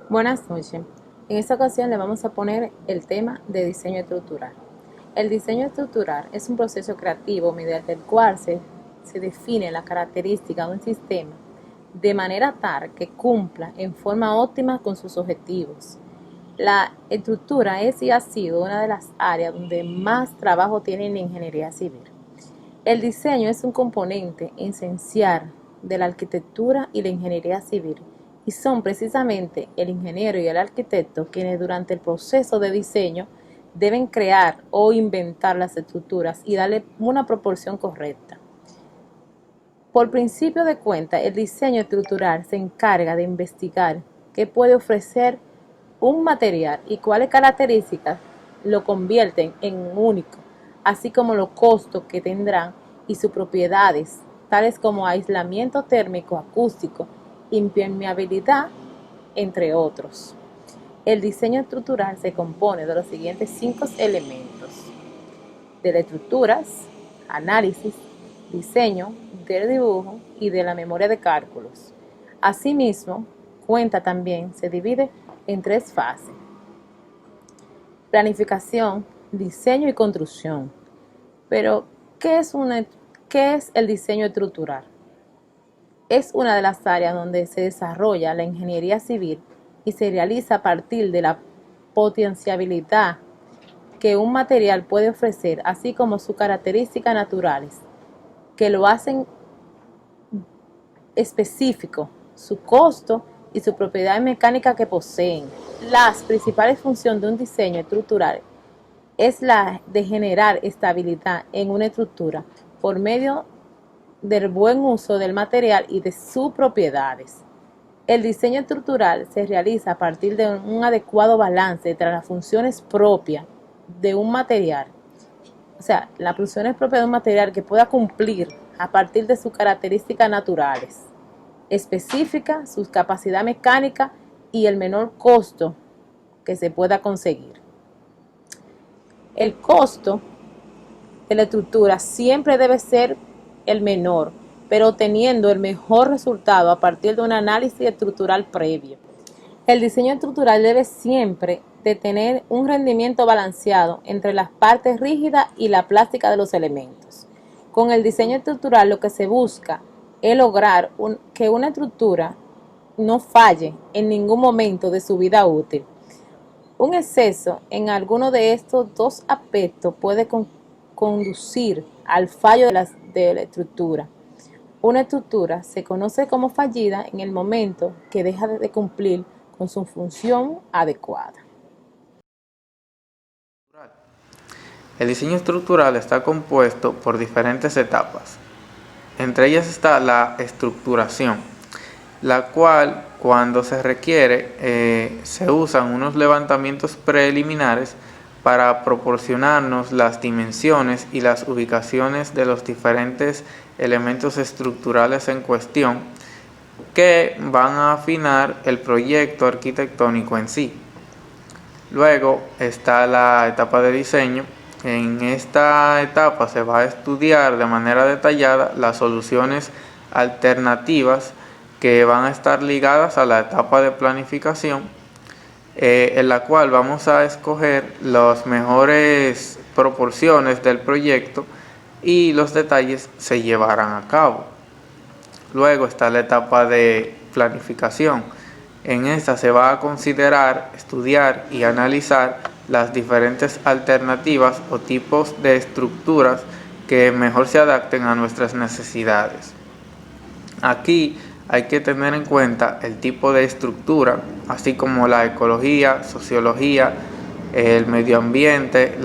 Buenas noches. En esta ocasión le vamos a poner el tema de diseño estructural. El diseño estructural es un proceso creativo mediante el cual se define la característica de un sistema de manera tal que cumpla en forma óptima con sus objetivos. La estructura es y ha sido una de las áreas donde más trabajo tiene la ingeniería civil. El diseño es un componente esencial de la arquitectura y la ingeniería civil, y son precisamente el ingeniero y el arquitecto quienes durante el proceso de diseño deben crear o inventar las estructuras y darle una proporción correcta. Por principio de cuenta, el diseño estructural se encarga de investigar qué puede ofrecer un material y cuáles características lo convierten en único, así como los costos que tendrán y sus propiedades, tales como aislamiento térmico, acústico, impermeabilidad, entre otros. El diseño estructural se compone de los siguientes 5 elementos: de las estructuras, análisis, diseño, del dibujo y de la memoria de cálculos. Asimismo, cuenta también, se divide en 3 fases: planificación, diseño y construcción. Pero, ¿qué es el diseño estructural? Es una de las áreas donde se desarrolla la ingeniería civil y se realiza a partir de la potencialidad que un material puede ofrecer, así como sus características naturales, que lo hacen específico, su costo y su propiedad mecánica que poseen. Las principales funciones de un diseño estructural es la de generar estabilidad en una estructura por medio del buen uso del material y de sus propiedades. El diseño estructural se realiza a partir de un adecuado balance entre las funciones propias de un material, o sea, las funciones propias de un material que pueda cumplir a partir de sus características naturales, específicas, sus capacidades mecánicas y el menor costo que se pueda conseguir. El costo de la estructura siempre debe ser el menor, pero teniendo el mejor resultado a partir de un análisis estructural previo. El diseño estructural debe siempre de tener un rendimiento balanceado entre las partes rígidas y la plástica de los elementos. Con el diseño estructural lo que se busca es lograr que una estructura no falle en ningún momento de su vida útil. Un exceso en alguno de estos dos aspectos puede conducir al fallo de la estructura. Una estructura se conoce como fallida en el momento que deja de cumplir con su función adecuada. El diseño estructural está compuesto por diferentes etapas. Entre ellas está la estructuración, la cual, cuando se requiere, se usan unos levantamientos preliminares para proporcionarnos las dimensiones y las ubicaciones de los diferentes elementos estructurales en cuestión que van a afinar el proyecto arquitectónico en sí. Luego está la etapa de diseño. En esta etapa se va a estudiar de manera detallada las soluciones alternativas que van a estar ligadas a la etapa de planificación, en la cual vamos a escoger las mejores proporciones del proyecto y los detalles se llevarán a cabo. Luego está la etapa de planificación. En esta se va a considerar, estudiar y analizar las diferentes alternativas o tipos de estructuras que mejor se adapten a nuestras necesidades. Aquí hay que tener en cuenta el tipo de estructura, así como la ecología, sociología, el medio ambiente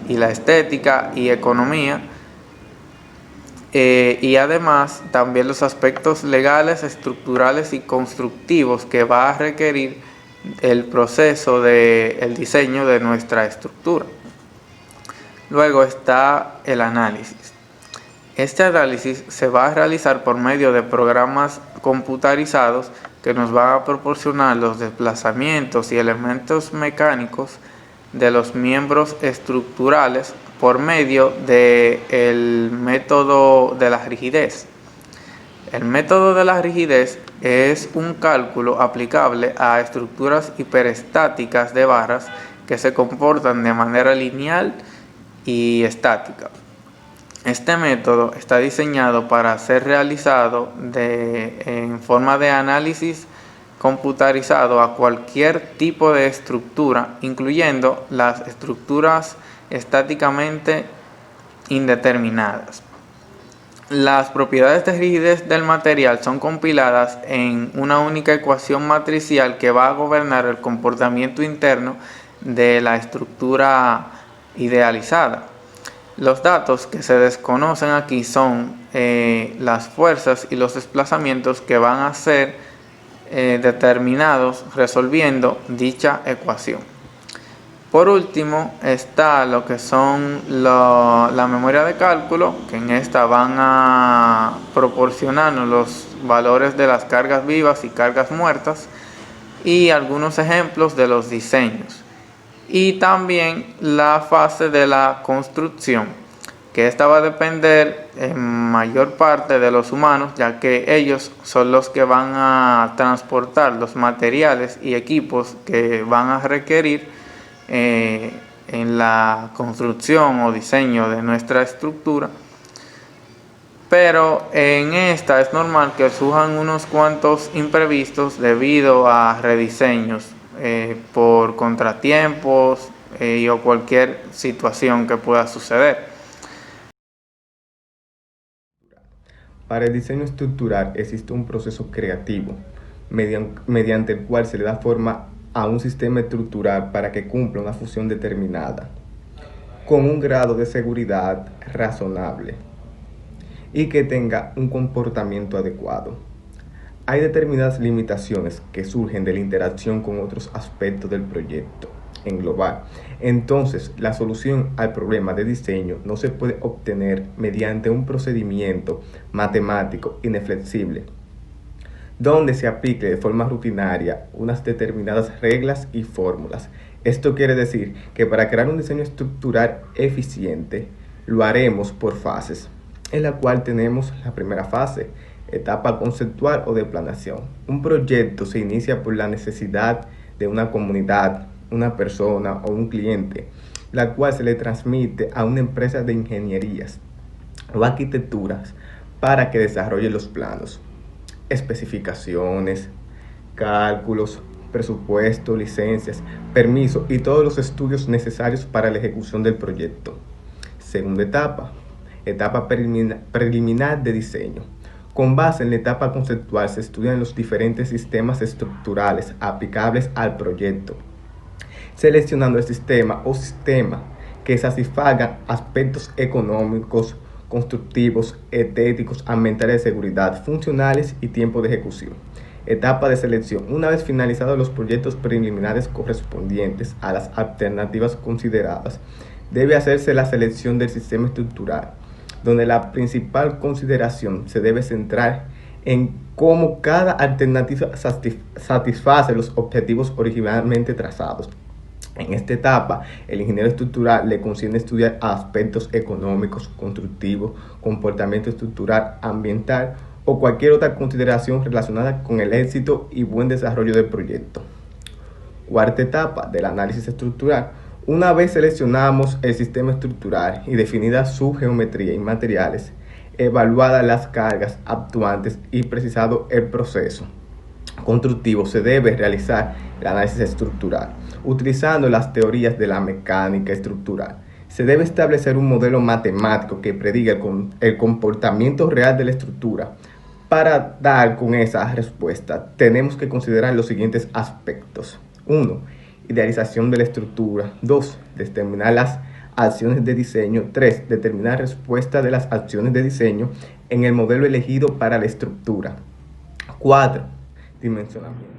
y la estética y economía. Y además también los aspectos legales, estructurales y constructivos que va a requerir el proceso del diseño de nuestra estructura. Luego está el análisis. Este análisis se va a realizar por medio de programas computarizados que nos van a proporcionar los desplazamientos y elementos mecánicos de los miembros estructurales por medio del método de la rigidez. El método de la rigidez es un cálculo aplicable a estructuras hiperestáticas de barras que se comportan de manera lineal y estática. Este método está diseñado para ser realizado en forma de análisis computarizado a cualquier tipo de estructura, incluyendo las estructuras estáticamente indeterminadas. Las propiedades de rigidez del material son compiladas en una única ecuación matricial que va a gobernar el comportamiento interno de la estructura idealizada. Los datos que se desconocen aquí son las fuerzas y los desplazamientos que van a ser determinados resolviendo dicha ecuación. Por último está lo que son la memoria de cálculo, que en esta van a proporcionarnos los valores de las cargas vivas y cargas muertas y algunos ejemplos de los diseños. Y también la fase de la construcción, que esta va a depender en mayor parte de los humanos, ya que ellos son los que van a transportar los materiales y equipos que van a requerir en la construcción o diseño de nuestra estructura. Pero en esta es normal que surjan unos cuantos imprevistos debido a rediseños por contratiempos o cualquier situación que pueda suceder. Para el diseño estructural existe un proceso creativo mediante el cual se le da forma a un sistema estructural para que cumpla una función determinada, con un grado de seguridad razonable y que tenga un comportamiento adecuado. Hay determinadas limitaciones que surgen de la interacción con otros aspectos del proyecto en global. Entonces, la solución al problema de diseño no se puede obtener mediante un procedimiento matemático inflexible, donde se aplique de forma rutinaria unas determinadas reglas y fórmulas. Esto quiere decir que para crear un diseño estructural eficiente, lo haremos por fases, en la cual tenemos la primera fase, etapa conceptual o de planeación. Un proyecto se inicia por la necesidad de una comunidad, una persona o un cliente, la cual se le transmite a una empresa de ingenierías o arquitecturas para que desarrolle los planos, especificaciones, cálculos, presupuesto, licencias, permisos y todos los estudios necesarios para la ejecución del proyecto. Segunda etapa, etapa preliminar de diseño. Con base en la etapa conceptual se estudian los diferentes sistemas estructurales aplicables al proyecto, seleccionando el sistema o sistema que satisfaga aspectos económicos, constructivos, estéticos, ambientales, de seguridad, funcionales y tiempo de ejecución. Etapa de selección. Una vez finalizados los proyectos preliminares correspondientes a las alternativas consideradas, debe hacerse la selección del sistema estructural, donde la principal consideración se debe centrar en cómo cada alternativa satisface los objetivos originalmente trazados. En esta etapa, el ingeniero estructural le concierne estudiar aspectos económicos, constructivos, comportamiento estructural, ambiental o cualquier otra consideración relacionada con el éxito y buen desarrollo del proyecto. Cuarta etapa del análisis estructural. Una vez seleccionamos el sistema estructural y definida su geometría y materiales, evaluadas las cargas actuantes y precisado el proceso constructivo, se debe realizar el análisis estructural utilizando las teorías de la mecánica estructural. Se debe establecer un modelo matemático que prediga el comportamiento real de la estructura. Para dar con esa respuesta, tenemos que considerar los siguientes aspectos. 1. Idealización de la estructura. 2. Determinar las acciones de diseño. 3. Determinar respuesta de las acciones de diseño en el modelo elegido para la estructura. 4. Dimensionamiento.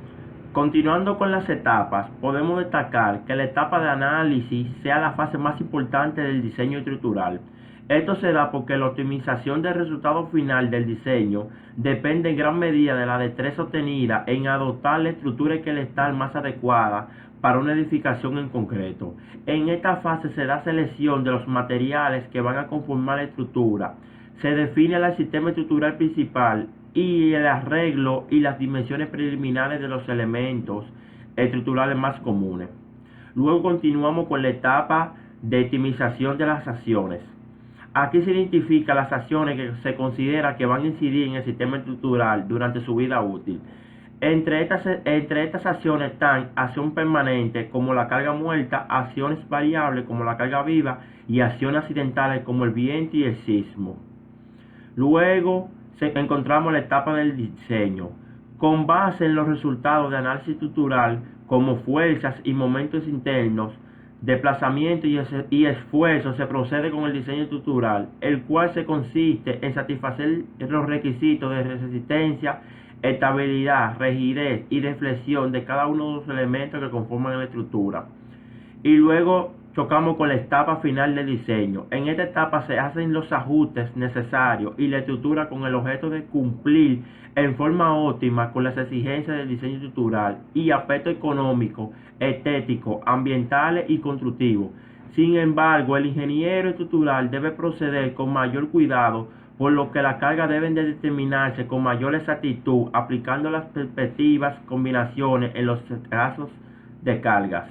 Continuando con las etapas, podemos destacar que la etapa de análisis sea la fase más importante del diseño estructural. Esto se da porque la optimización del resultado final del diseño depende en gran medida de la destreza obtenida en adoptar la estructura esqueletal más adecuada para una edificación en concreto. En esta fase se da selección de los materiales que van a conformar la estructura. Se define el sistema estructural principal y el arreglo y las dimensiones preliminares de los elementos estructurales más comunes. Luego continuamos con la etapa de optimización de las acciones. Aquí se identifica las acciones que se considera que van a incidir en el sistema estructural durante su vida útil. Entre estas acciones están acción permanente como la carga muerta, acciones variables como la carga viva y acciones accidentales como el viento y el sismo. Luego encontramos la etapa del diseño. Con base en los resultados de análisis estructural como fuerzas y momentos internos, desplazamiento y esfuerzo, se procede con el diseño estructural, el cual se consiste en satisfacer los requisitos de resistencia, estabilidad, rigidez y deflexión de cada uno de los elementos que conforman la estructura. Y luego tocamos con la etapa final del diseño. En esta etapa se hacen los ajustes necesarios y la estructura con el objeto de cumplir en forma óptima con las exigencias del diseño estructural y aspectos económicos, estéticos, ambientales y constructivos. Sin embargo, el ingeniero estructural debe proceder con mayor cuidado, por lo que las cargas deben de determinarse con mayor exactitud, aplicando las perspectivas, combinaciones en los casos de cargas.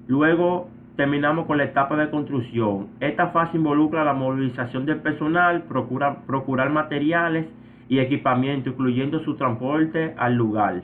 Luego terminamos con la etapa de construcción. Esta fase involucra la movilización del personal, procurar materiales y equipamiento, incluyendo su transporte al lugar.